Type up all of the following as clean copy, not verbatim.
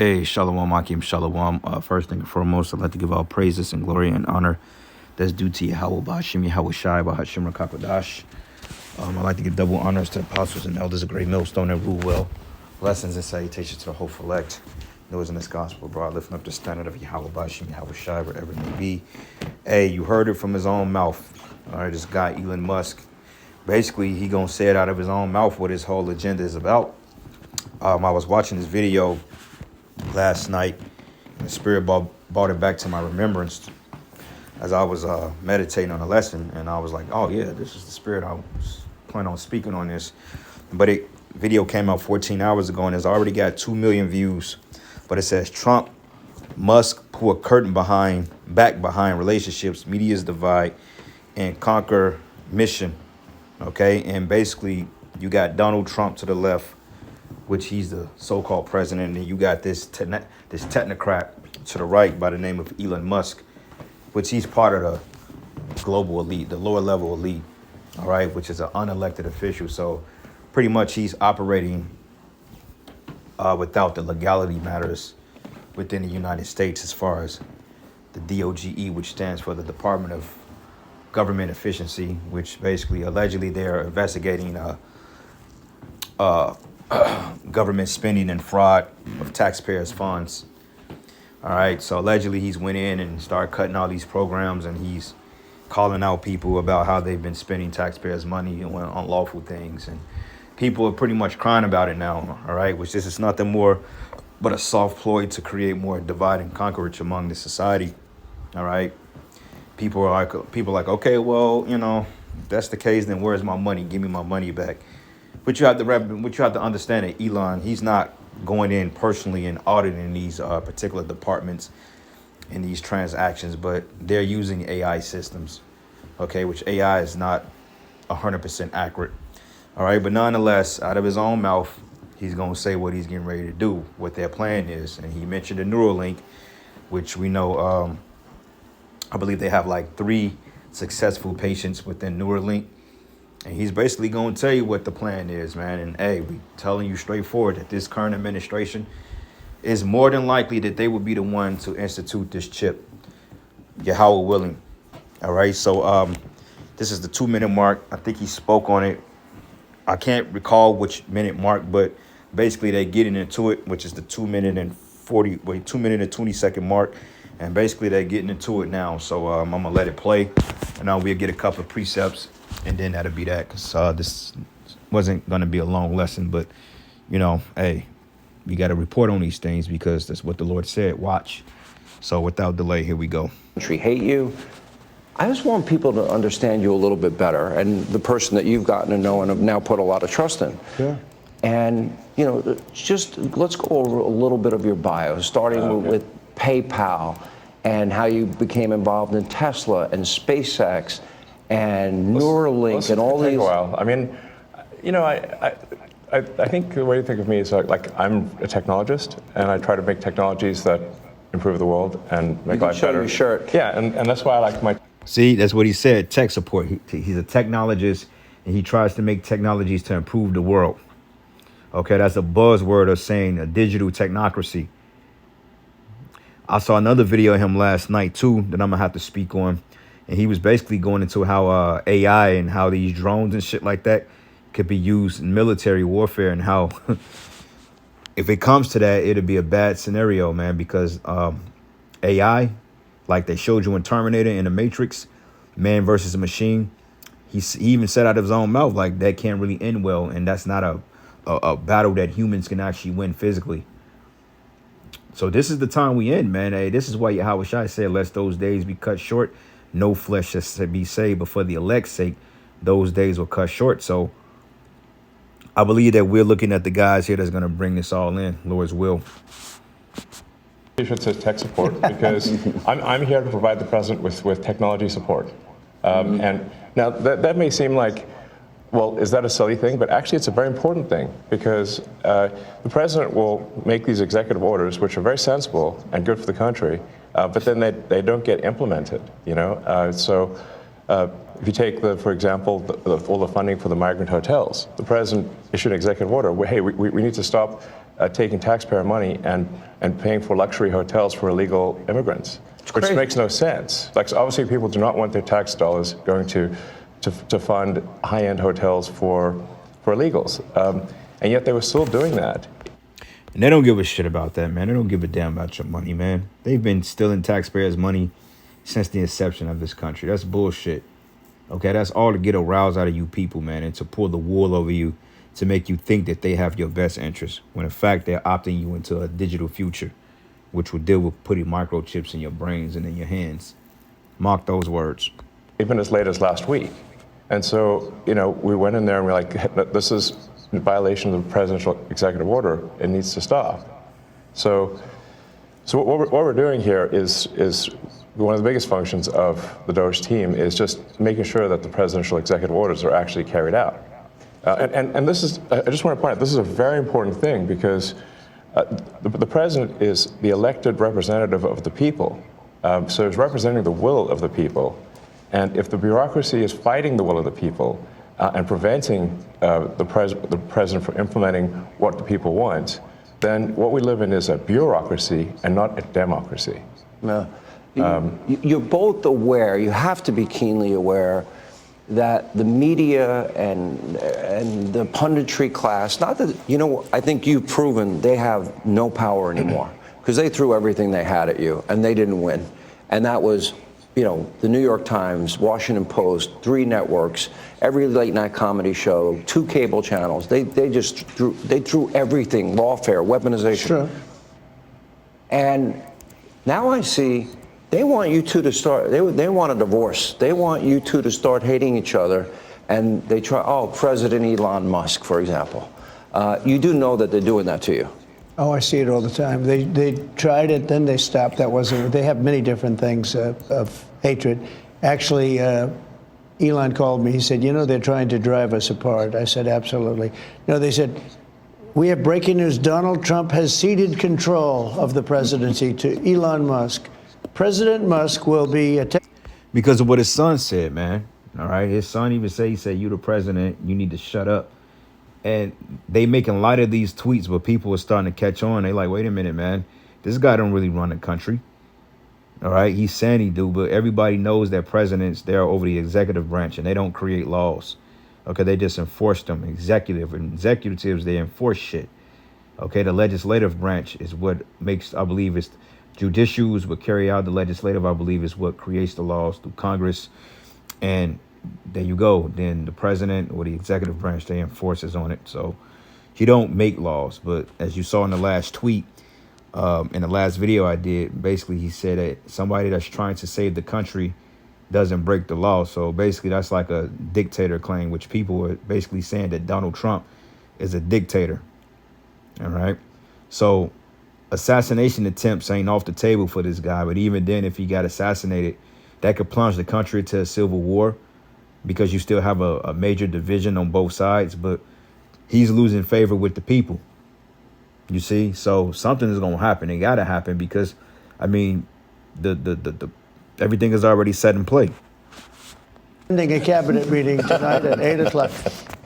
Hey, Shalom, Akim, Shalom. First and foremost, I'd like to give all praises and glory and honor that's due to Yahweh Bashim, Yahweh Shai, Bahashim Rakakwadash. I'd like to give double honors to the apostles and elders of Great Millstone that rule well. Blessings and salutations to the whole elect. Those in this gospel, bro, lifting up the standard of Yahweh Bashim, Yahweh Shai, wherever it may be. Hey, you heard it from his own mouth. All right, this guy, Elon Musk. Basically, he gonna say it out of his own mouth what his whole agenda is about. I was watching this video last night, and the Spirit brought it back to my remembrance as I was meditating on a lesson, and I was like, oh yeah, this is the Spirit. I was planning on speaking on this, but video came out 14 hours ago, and it's already got 2 million views, but it says Trump, Musk pull a curtain back behind relationships, media's divide, and conquer mission, okay? And basically, you got Donald Trump to the left, which he's the so-called president, and you got this technocrat to the right by the name of Elon Musk, which he's part of the global elite, the lower level elite, all right, which is an unelected official. So pretty much he's operating without the legality matters within the United States as far as the DOGE, which stands for the Department of Government Efficiency, which basically allegedly they're investigating government spending and fraud of taxpayers' funds. All right, so allegedly he's went in and started cutting all these programs, and he's calling out people about how they've been spending taxpayers' money on unlawful things, and people are pretty much crying about it now. All right, which this is nothing more but a soft ploy to create more divide and conquerage among the society. All right, people are like, okay, well, you know, if that's the case, then where's my money? Give me my money back. But you have to understand that Elon, he's not going in personally and auditing these particular departments and these transactions, but they're using AI systems, okay, which AI is not 100% accurate. All right, but nonetheless, out of his own mouth, he's going to say what he's getting ready to do, what their plan is. And he mentioned the Neuralink, which we know, I believe they have like 3 successful patients within Neuralink. And he's basically going to tell you what the plan is, man. And hey, we telling you straightforward that this current administration is more than likely that they will be the one to institute this chip, Yahweh willing. All right, so this is the 2-minute mark. I think he spoke on it. I can't recall which minute mark, but basically they're getting into it, which is the 2 minute and 20-second mark. And basically they're getting into it now. So I'm going to let it play, and now we'll get a couple of precepts. And then that'll be that, because this wasn't going to be a long lesson. But, you know, hey, we got to report on these things because that's what the Lord said. Watch. So without delay, here we go. Hate you. I just want people to understand you a little bit better, and the person that you've gotten to know and have now put a lot of trust in. Yeah. And, you know, just let's go over a little bit of your bio, starting with PayPal and how you became involved in Tesla and SpaceX and Neuralink and all these. Take a while. I mean, you know, I think the way to think of me is like I'm a technologist, and I try to make technologies that improve the world and make life better. Your shirt. Yeah, and that's why I like my. See, that's what he said. Tech support. He's a technologist, and he tries to make technologies to improve the world. Okay, that's a buzzword of saying a digital technocracy. I saw another video of him last night too that I'm gonna have to speak on. And he was basically going into how AI and how these drones and shit like that could be used in military warfare, and how if it comes to that, it'll be a bad scenario, man, because AI, like they showed you in Terminator and The Matrix, man versus a machine, he even said out of his own mouth, like that can't really end well. And that's not a battle that humans can actually win physically. So this is the time we in, man. Hey, this is why Yahweh Shai said, lest those days be cut short. No flesh shall be saved, but for the elect's sake, those days will cut short. So I believe that we're looking at the guys here that's going to bring this all in, Lord's will. T-shirt says tech support because I'm here to provide the president with technology support. And now that may seem like, well, is that a silly thing? But actually, it's a very important thing, because the president will make these executive orders, which are very sensible and good for the country. But then they don't get implemented, you know. So if you take, for example, all the funding for the migrant hotels, the president issued an executive order. Hey, we need to stop taking taxpayer money and paying for luxury hotels for illegal immigrants, which crazy. makes no sense. Like, so obviously, people do not want their tax dollars going to fund high-end hotels for illegals, and yet they were still doing that. And they don't give a shit about that, man. They don't give a damn about your money, man. They've been stealing taxpayers' money since the inception of this country. That's bullshit. Okay, that's all to get a rouse out of you people, man, and to pull the wool over you to make you think that they have your best interest, when in fact they're opting you into a digital future, which will deal with putting microchips in your brains and in your hands. Mark those words. Even as late as last week. And so, we went in there and we're like, this is in violation of the presidential executive order. It needs to stop. So what we're doing here is one of the biggest functions of the DOGE team is just making sure that the presidential executive orders are actually carried out. And this is, I just want to point out, this is a very important thing because the president is the elected representative of the people. So he's representing the will of the people. And if the bureaucracy is fighting the will of the people and preventing the president from implementing what the people want, then what we live in is a bureaucracy and not a democracy. No. You're both aware, you have to be keenly aware, that the media and the punditry class, not that, I think you've proven they have no power anymore because they threw everything they had at you and they didn't win. And that was, the New York Times, Washington Post, 3 networks, every late night comedy show, 2 cable channels. They threw everything, lawfare, weaponization. Sure. And now I see they want you two to start, they want a divorce. They want you two to start hating each other. And they try, President Elon Musk, for example. You do know that they're doing that to you. Oh, I see it all the time. They tried it, then they stopped. That wasn't. They have many different things of hatred. Actually, Elon called me. He said, they're trying to drive us apart. I said, absolutely. No, they said, we have breaking news. Donald Trump has ceded control of the presidency to Elon Musk. President Musk will be Because of what his son said, man. All right. His son even said, you the president, you need to shut up. And they making light of these tweets, but people are starting to catch on. They like, wait a minute, man. This guy don't really run the country. All right. He's saying he do, but everybody knows that presidents, they're over the executive branch and they don't create laws. Okay. They just enforce them. Executives, they enforce shit. Okay. The legislative branch is what makes, I believe, it's judicials would carry out. The legislative, I believe, is what creates the laws through Congress. And there you go. Then the president or the executive branch, they enforces on it. So he don't make laws. But as you saw in the last tweet, in the last video I did, basically he said that somebody that's trying to save the country doesn't break the law. So basically that's like a dictator claim, which people were basically saying that Donald Trump is a dictator. All right. So assassination attempts ain't off the table for this guy. But even then, if he got assassinated, that could plunge the country into a civil war because you still have a major division on both sides. But he's losing favor with the people. You see? So something is going to happen. It got to happen because, I mean, the everything is already set in play. Attending a cabinet meeting tonight at 8 o'clock.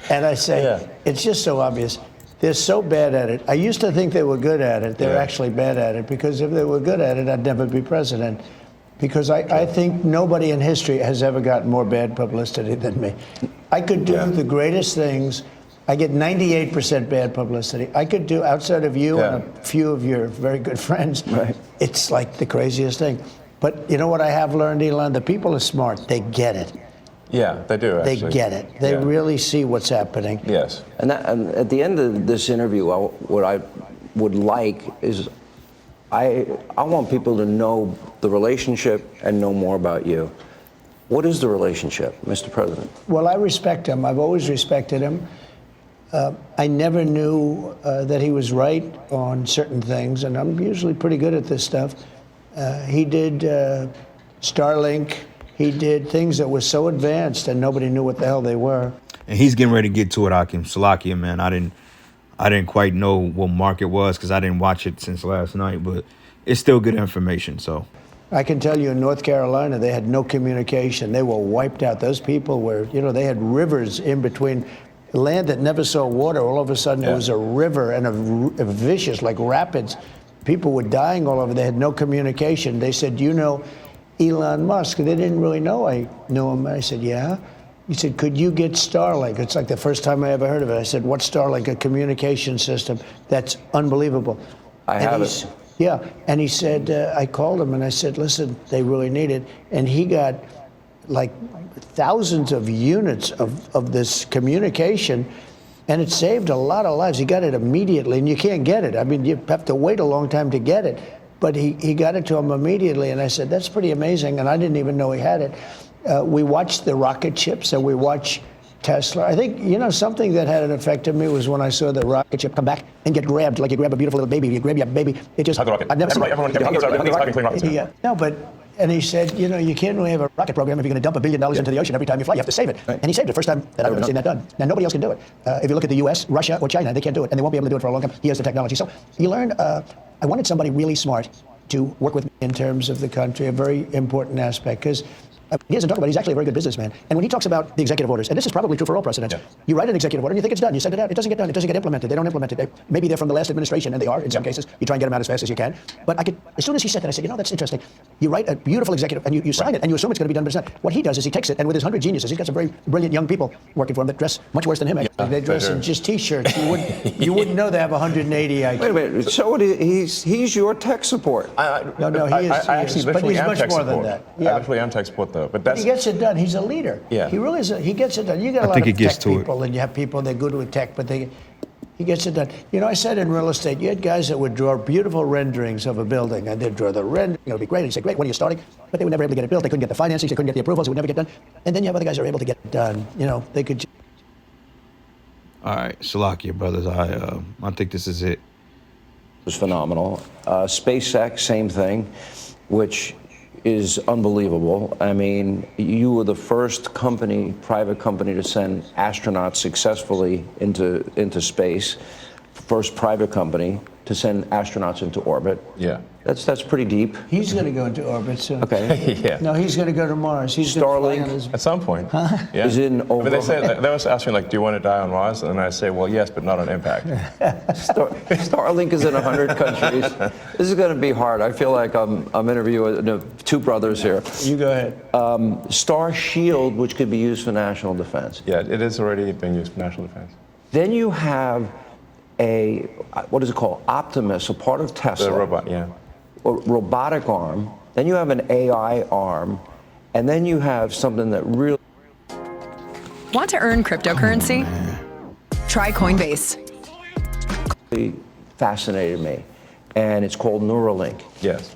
And I say, It's just so obvious. They're so bad at it. I used to think they were good at it. They're actually bad at it because if they were good at it, I'd never be president. Because I think nobody in history has ever gotten more bad publicity than me. I could do the greatest things. I get 98% bad publicity. I could do, outside of you and a few of your very good friends, it's like the craziest thing. But you know what I have learned, Elon? The people are smart. They get it. Yeah, they do, actually. They get it. They really see what's happening. Yes. And at the end of this interview, what I would like is I want people to know the relationship and know more about you. What is the relationship, Mr. President? Well, I respect him. I've always respected him. I never knew that he was right on certain things, and I'm usually pretty good at this stuff. He did Starlink. He did things that were so advanced and nobody knew what the hell they were. And he's getting ready to get to it, Hakeem. Salakia, man. I didn't quite know what mark it was because I didn't watch it since last night, but it's still good information. So I can tell you in North Carolina, they had no communication. They were wiped out. Those people were, they had rivers in between. land that never saw water, all of a sudden it was a river and a vicious, like rapids. People were dying all over. They had no communication. They said, "You know Elon Musk?" They didn't really know I knew him. I said, "Yeah." He said, "Could you get Starlink?" It's like the first time I ever heard of it. I said, "What's Starlink?" A communication system. That's unbelievable. I have it. Yeah, and he said, I called him and I said, "Listen, they really need it." And he got like thousands of units of this communication, and it saved a lot of lives. He got it immediately, and you can't get it. I mean, you have to wait a long time to get it. But he got it to him immediately, and I said, "That's pretty amazing," and I didn't even know he had it. We watched the rocket ships, and we watch Tesla. I think, something that had an effect on me was when I saw the rocket ship come back and get grabbed, like you grab a beautiful little baby. You grab your baby. It just, Hug the rocket. I've never seen Everyone's hugging clean rockets. Yeah. No, but, and he said, you can't really have a rocket program if you're going to dump $1 billion into the ocean every time you fly. You have to save it. Right. And he saved it. First time that I've ever seen that done. Now, nobody else can do it. If you look at the U.S., Russia, or China, they can't do it. And they won't be able to do it for a long time. He has the technology. So you learn, I wanted somebody really smart to work with me in terms of the country, a very important aspect, because he doesn't talk about it. He's actually a very good businessman. And when he talks about the executive orders, and this is probably true for all presidents, you write an executive order and you think it's done. You send it out. It doesn't get done. It doesn't get implemented. They don't implement it. Maybe they're from the last administration, and they are in some cases. You try and get them out as fast as you can. But as soon as he said that, I said, that's interesting. You write a beautiful executive, and you sign it, and you assume it's going to be done, but it's not. What he does is he takes it, and with his 100 geniuses, he's got some very brilliant young people working for him that dress much worse than him. They dress in just T-shirts. You wouldn't know they have 180 IQ. Wait a minute. So he's your tech support. No, he is. I actually but literally he's am much tech more support. than that. I literally am tech support, though. But that's. He gets it done. He's a leader. Yeah. He really is. He gets it done. You got a lot of tech people, and you have people they're good with tech, but he gets it done. I said in real estate, you had guys that would draw beautiful renderings of a building, and they'd draw the rendering. It would be great. And you say, "Great, when are you starting?" But they would never be able to get it built. They couldn't get the financing. They couldn't get the approvals. It would never get done. And then you have other guys that are able to get it done. They could. All right, Shalakia, brothers. I think this is it. It was phenomenal. SpaceX, same thing, which is unbelievable. I mean, you were the first private company to send astronauts successfully into space, first private company to send astronauts into orbit. Yeah. That's pretty deep. He's going to go into orbit soon. Okay. Yeah. No, he's going to go to Mars. He's Starlink At some point. Yeah. is in over. They was asking me, do you want to die on Mars? And I say, well, yes, but not on impact. Starlink is in 100 countries. This is going to be hard. I feel like I'm interviewing two brothers here. You go ahead. Star Shield, which could be used for national defense. Yeah, it is already being used for national defense. Then you have what is it called? Optimus, a part of Tesla. The robot, yeah. A robotic arm. Then you have an AI arm. And then you have something that really Want to earn cryptocurrency? Try Coinbase. fascinated me. And it's called Neuralink. Yes.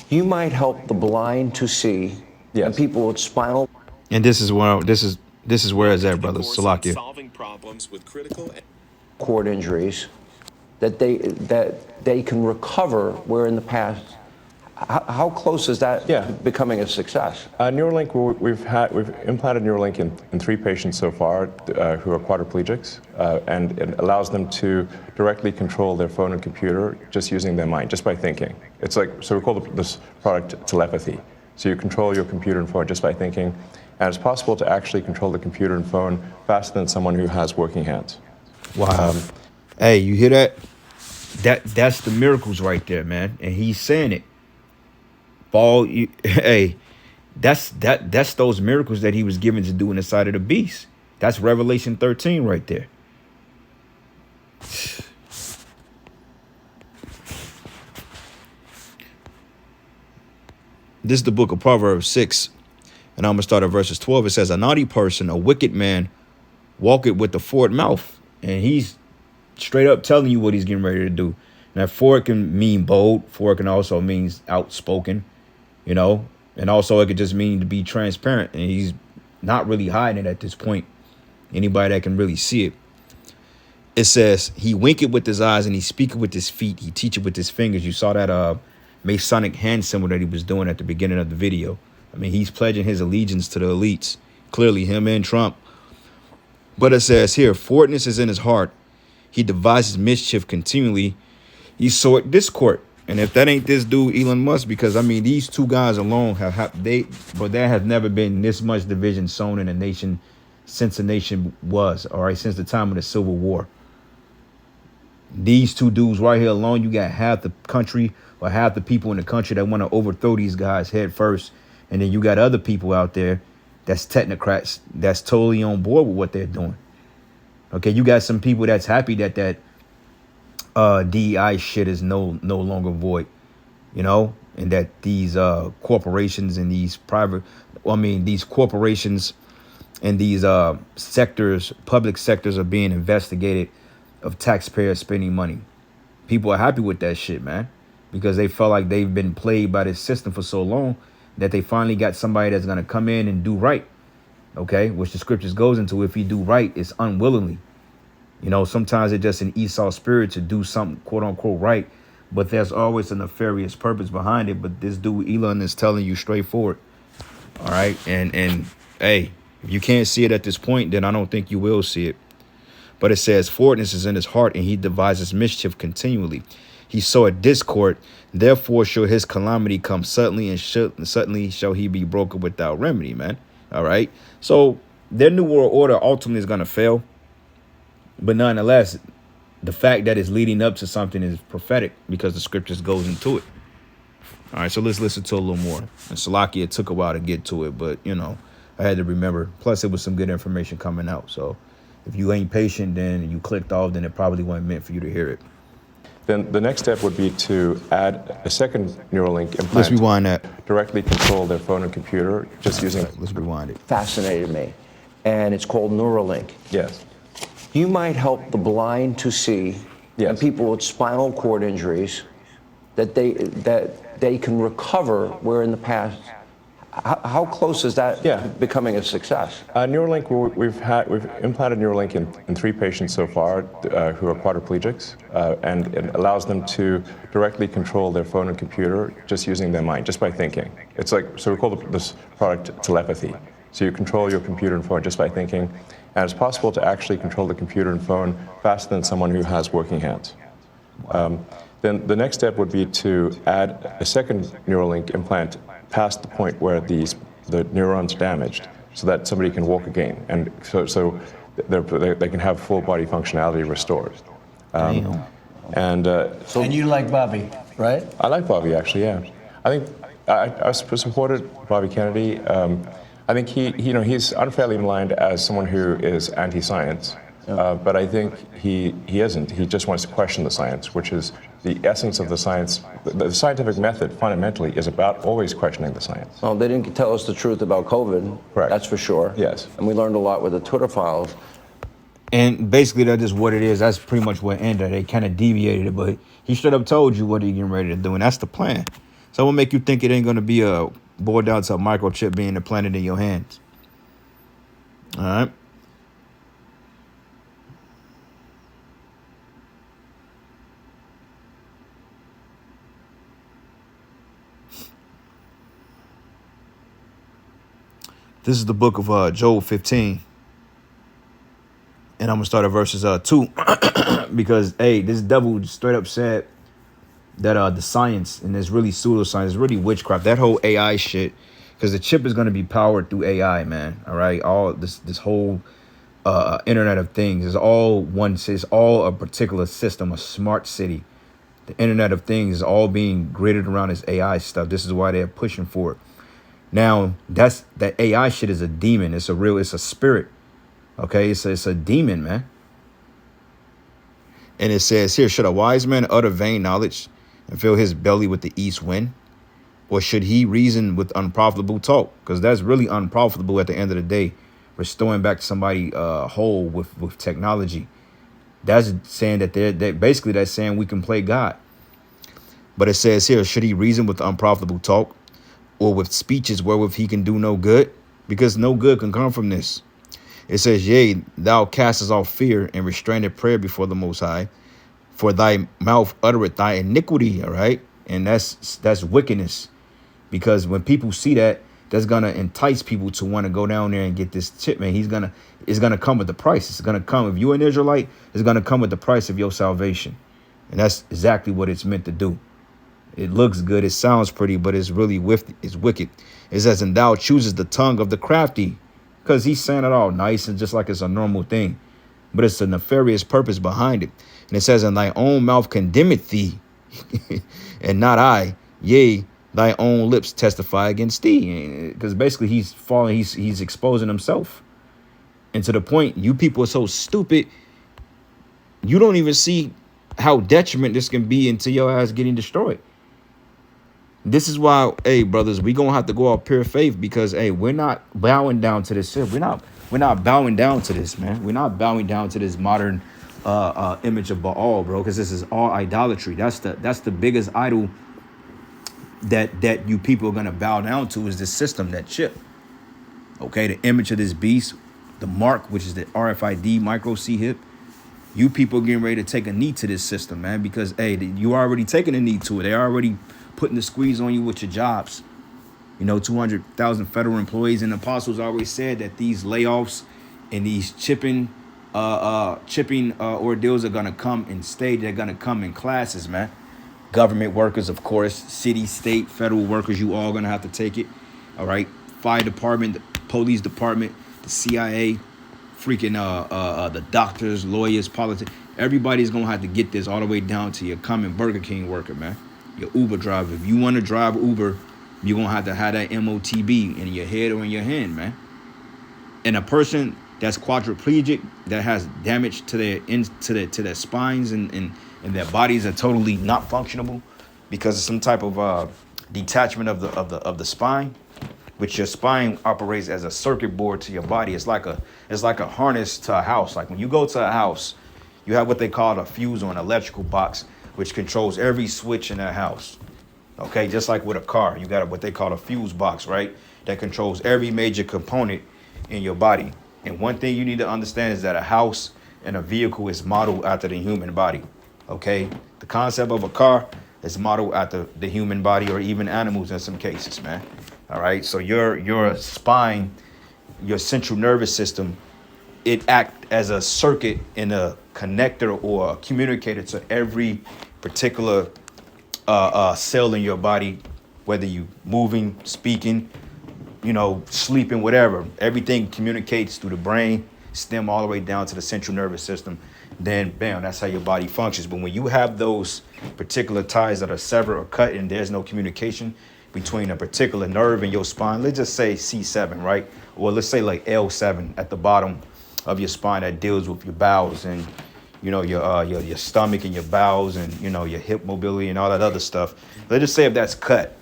You might help the blind to see. Yes. And people with spinal And this is where it's at, brothers. Salakia. Solving problems with critical cord injuries that they can recover, where in the past, how close is that to becoming a success? Neuralink, we've implanted Neuralink in 3 patients so far who are quadriplegics, and it allows them to directly control their phone and computer just using their mind, just by thinking. It's like, so we call this product telepathy. So you control your computer and phone just by thinking, and it's possible to actually control the computer and phone faster than someone who has working hands. Wow. Hey, you hear that? That's the miracles right there, man. And he's saying it. Hey, that's those miracles that he was given to do in the sight of the beast. That's Revelation 13 right there. This is the book of Proverbs 6. And I'm going to start at verses 12. It says, a naughty person, a wicked man, walketh with the forward mouth. And he's straight up telling you what he's getting ready to do. Now, forward can mean bold. Forward can also mean outspoken, And also it could just mean to be transparent. And he's not really hiding it at this point. Anybody that can really see it. It says, he winketh with his eyes and he speaketh with his feet. He teacheth with his fingers. You saw that Masonic hand symbol that he was doing at the beginning of the video. I mean, he's pledging his allegiance to the elites. Clearly, him and Trump. But it says here, forwardness is in his heart. He devises mischief continually. He soweth discord. And if that ain't this dude, Elon Musk, because, I mean, these two guys alone there has never been this much division sown in a nation since the nation was, all right, since the time of the Civil War. These two dudes right here alone, you got half the country or half the people in the country that want to overthrow these guys head first. And then you got other people out there that's technocrats that's totally on board with what they're doing. Okay, you got some people that's happy that DEI shit is no longer void, you know, and that these corporations and these these corporations and these sectors, public sectors, are being investigated of taxpayers spending money. People are happy with that shit, man, because they felt like they've been played by this system for so long that they finally got somebody that's going to come in and do right. Okay, which the scriptures goes into. If you do right, it's unwillingly. You know, sometimes it's just an Esau spirit to do something quote unquote right, but there's always a nefarious purpose behind it. But this dude Elon is telling you straightforward. All right, and hey, if you can't see it at this point, then I don't think you will see it. But it says, forwardness is in his heart, and he devises mischief continually. He soweth discord, therefore shall his calamity come suddenly, and suddenly shall he be broken without remedy, man. All right. So their new world order ultimately is going to fail. But nonetheless, the fact that it's leading up to something is prophetic because the scriptures goes into it. All right. So let's listen to a little more. And Salakia, it took a while to get to it, but, you know, I had to remember. Plus, it was some good information coming out. So if you ain't patient, then you clicked off, then it probably wasn't meant for you to hear it. Then the next step would be to add a second Neuralink implant. Let's rewind that. Directly control their phone and computer just using. Let's rewind it. Fascinated me. And it's called Neuralink. Yes. You might help the blind to see, Yes. and people with spinal cord injuries that they can recover, where in the past, how close is that becoming a success? Neuralink, we've implanted Neuralink in 3 patients so far who are quadriplegics, and it allows them to directly control their phone and computer just using their mind, just by thinking. It's like, so we call this product telepathy. So you control your computer and phone just by thinking, and it's possible to actually control the computer and phone faster than someone who has working hands. Then the next step would be to add a second Neuralink implant past the point where the neurons are damaged, so that somebody can walk again, and so they can have full body functionality restored. And you like Bobby, right? I like Bobby, actually. Yeah, I think I supported Bobby Kennedy. I think he's unfairly maligned as someone who is anti-science, but I think he isn't. He just wants to question the science, which is the essence of the science. The scientific method fundamentally is about always questioning the science. Well, they didn't tell us the truth about COVID. Correct. That's for sure. Yes. And we learned a lot with the Twitter files. And basically, that's just what it is. That's pretty much what ended. They kind of deviated it, but he straight up told you what he's getting ready to do, and that's the plan. So it will make you think it ain't going to be boiled down to a microchip being implanted in your hands. All right. This is the book of Job 15. And I'm going to start at verses 2. Because, hey, this devil straight up said that the science, and it's really pseudoscience, it's really witchcraft, that whole AI shit, because the chip is going to be powered through AI, man. All right. All this whole Internet of Things is all it's all a particular system, a smart city. The Internet of Things is all being gridded around this AI stuff. This is why they're pushing for it. Now, that AI shit is a demon. It's a spirit. Okay, it's a demon, man. And it says here, should a wise man utter vain knowledge and fill his belly with the east wind? Or should he reason with unprofitable talk? Because that's really unprofitable at the end of the day. Restoring back to somebody whole with technology. That's saying that that's saying we can play God. But it says here, should he reason with unprofitable talk? Or with speeches wherewith he can do no good? Because no good can come from this. It says, yea, thou castest off fear and restrained prayer before the Most High, for thy mouth uttereth thy iniquity, all right? And that's wickedness. Because when people see that, that's going to entice people to want to go down there and get this chip, man. It's going to come with the price. It's going to come, if you're an Israelite, it's going to come with the price of your salvation. And that's exactly what it's meant to do. It looks good, it sounds pretty, but it's really wicked. It says, and thou choosest the tongue of the crafty. because he's saying it all nice and just like it's a normal thing. But it's a nefarious purpose behind it. And it says, "In thy own mouth condemneth thee, and not I. Yea, thy own lips testify against thee." Because basically he's exposing himself. And to the point, you people are so stupid, you don't even see how detriment this can be into your ass getting destroyed. This is why, hey, brothers, we gonna have to go out pure faith, because hey, we're not bowing down to this. We're not bowing down to this, man. We're not bowing down to this modern image of Baal, bro, because this is all idolatry. That's the biggest idol that you people are gonna bow down to, is this system, that chip. Okay, the image of this beast, the mark, which is the RFID micro C hip. You people getting ready to take a knee to this system, man, because hey, you already taking a knee to it. They already putting the squeeze on you with your jobs. 200,000 federal employees, and the apostles always said that these layoffs and these chipping ordeals are gonna come in stage. They're gonna come in classes, man. Government workers, of course, city, state, federal workers, you all gonna have to take it. All right, fire department, the police department, the CIA, freaking the doctors, lawyers, politics. Everybody's gonna have to get this all the way down to your common Burger King worker, man. Your Uber driver. If you want to drive Uber, you're gonna have to have that MOTB in your head or in your hand, man. And a person that's quadriplegic, that has damage to their spines and their bodies are totally not functionable because of some type of detachment of the spine, which your spine operates as a circuit board to your body. It's like a harness to a house. Like when you go to a house, you have what they call a fuse or an electrical box, which controls every switch in that house. Okay, just like with a car, you got what they call a fuse box, right? That controls every major component in your body. And one thing you need to understand is that a house and a vehicle is modeled after the human body. Okay, the concept of a car is modeled after the human body, or even animals in some cases, man. All right, so your spine, your central nervous system, it acts as a circuit and a connector or a communicator to every particular cell in your body, whether you moving, speaking, sleeping, whatever. Everything communicates through the brain stem all the way down to the central nervous system. Then bam, that's how your body functions. But when you have those particular ties that are severed or cut and there's no communication between a particular nerve in your spine, let's just say C7, right? Or let's say like L7 at the bottom of your spine that deals with your bowels and your stomach and your bowels and your hip mobility and all that other stuff. Let's just say if that's cut,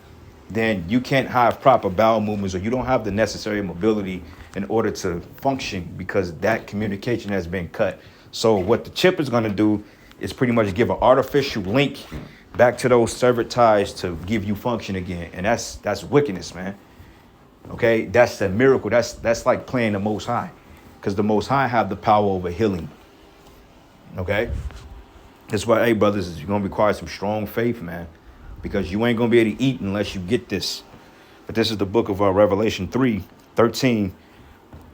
then you can't have proper bowel movements, or you don't have the necessary mobility in order to function, because that communication has been cut. So what the chip is going to do is pretty much give an artificial link back to those severed ties to give you function again. And that's wickedness, man. Okay, that's the miracle. That's like playing the Most High, because the Most High have the power over healing. Okay, that's why, hey, brothers, you're going to require some strong faith, man, because you ain't going to be able to eat unless you get this. But this is the book of Revelation 3:13,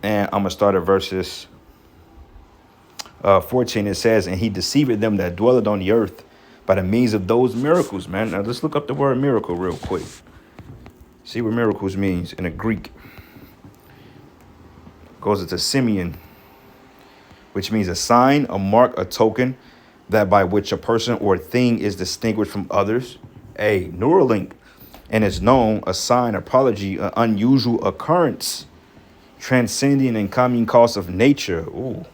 and I'm going to start at verses 14. It says, "And he deceived them that dwelleth on the earth by the means of those miracles," man. Now let's look up the word miracle real quick. See what miracles means in the Greek. Goes into Simeon, which means a sign, a mark, a token, that by which a person or thing is distinguished from others. A Neuralink, and is known, a sign, apology, an unusual occurrence, transcending and common cause of nature. Ooh.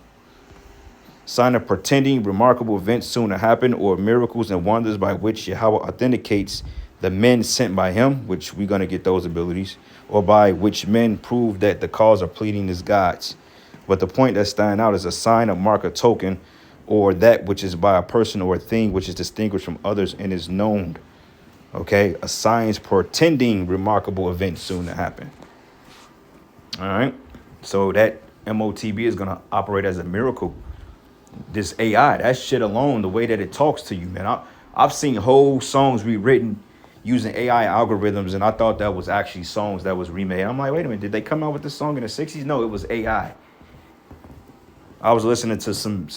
Sign of pretending remarkable events soon to happen, or miracles and wonders by which Yahweh authenticates the men sent by him, which we're going to get those abilities, or by which men prove that the cause of pleading is God's. But the point that's standing out is a sign, a mark, a token, or that which is by a person or a thing which is distinguished from others and is known. Okay, a signs portending remarkable events soon to happen. All right, so that MOTB is going to operate as a miracle. This AI, that shit alone, the way that it talks to you, man. I've seen whole songs rewritten using AI algorithms, and I thought that was actually songs that was remade. I'm like, wait a minute, did they come out with this song in the 60s? No, it was AI. I was listening to some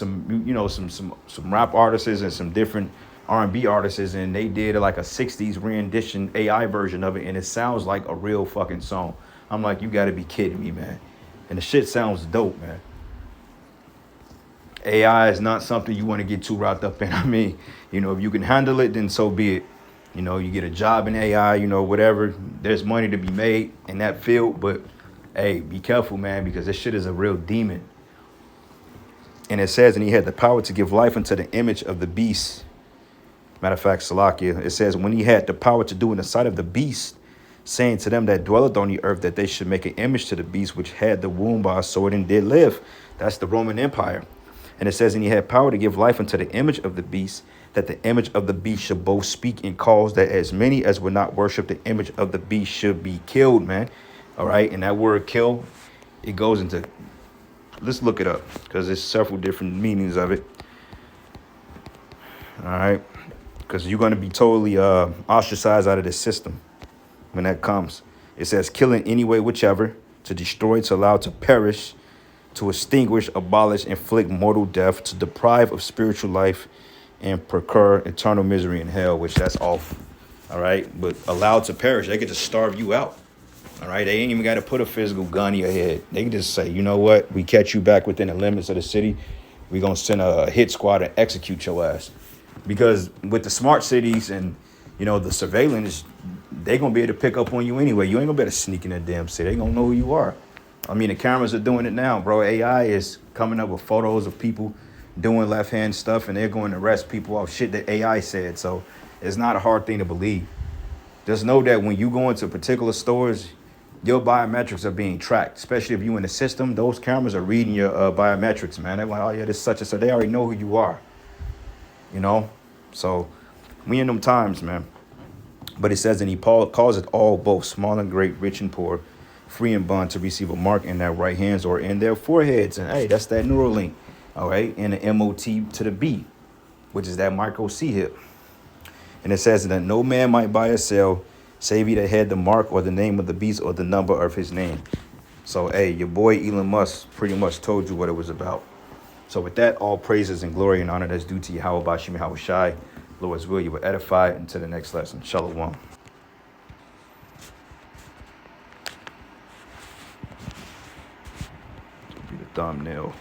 rap artists and some different R&B artists, and they did like a 60s rendition AI version of it, and it sounds like a real fucking song. I'm like, you got to be kidding me, man. And the shit sounds dope, man. AI is not something you want to get too wrapped up in. I mean, you know, if you can handle it, then so be it. You know, you get a job in AI, you know, whatever. There's money to be made in that field, but hey, be careful, man, because this shit is a real demon. And it says, and he had the power to give life unto the image of the beast. Matter of fact, Salakia, it says, when he had the power to do in the sight of the beast, saying to them that dwelleth on the earth that they should make an image to the beast which had the wound by a sword and did live. That's the Roman Empire. And it says, and he had power to give life unto the image of the beast, that the image of the beast should both speak and cause that as many as would not worship the image of the beast should be killed, man. All right. And that word kill, it goes into, let's look it up because there's several different meanings of it. All right. Because you're going to be totally ostracized out of this system when that comes. It says killing any way, whichever, to destroy, to allow to perish, to extinguish, abolish, inflict mortal death, to deprive of spiritual life, and procure eternal misery in hell, which that's awful. All right. But allowed to perish, they could just starve you out. All right. They ain't even got to put a physical gun in your head. They can just say, you know what? We catch you back within the limits of the city. We're going to send a hit squad and execute your ass. Because with the smart cities and, you know, the surveillance, they're going to be able to pick up on you anyway. You ain't going to be able to sneak in that damn city. They going to know who you are. I mean, the cameras are doing it now, bro. AI is coming up with photos of people doing left-hand stuff, and they're going to arrest people off shit that AI said. So it's not a hard thing to believe. Just know that when you go into particular stores, your biometrics are being tracked, especially if you in the system. Those cameras are reading your biometrics, man. They're like, oh, yeah, this such and such. They already know who you are, you know? So we in them times, man. But it says, and he calls it all, both small and great, rich and poor, free and bond, to receive a mark in their right hands or in their foreheads. And hey, that's that Neuralink, all right? And the MOT to the B, which is that micro C hip. And it says that no man might buy or sell, save he that had the mark or the name of the beast or the number of his name. So, hey, your boy Elon Musk pretty much told you what it was about. So with that, all praises and glory and honor that's due to Yahweh Bashim Yahweh Shai. Lord's will, you will edify until the next lesson. Shalom. Be the thumbnail.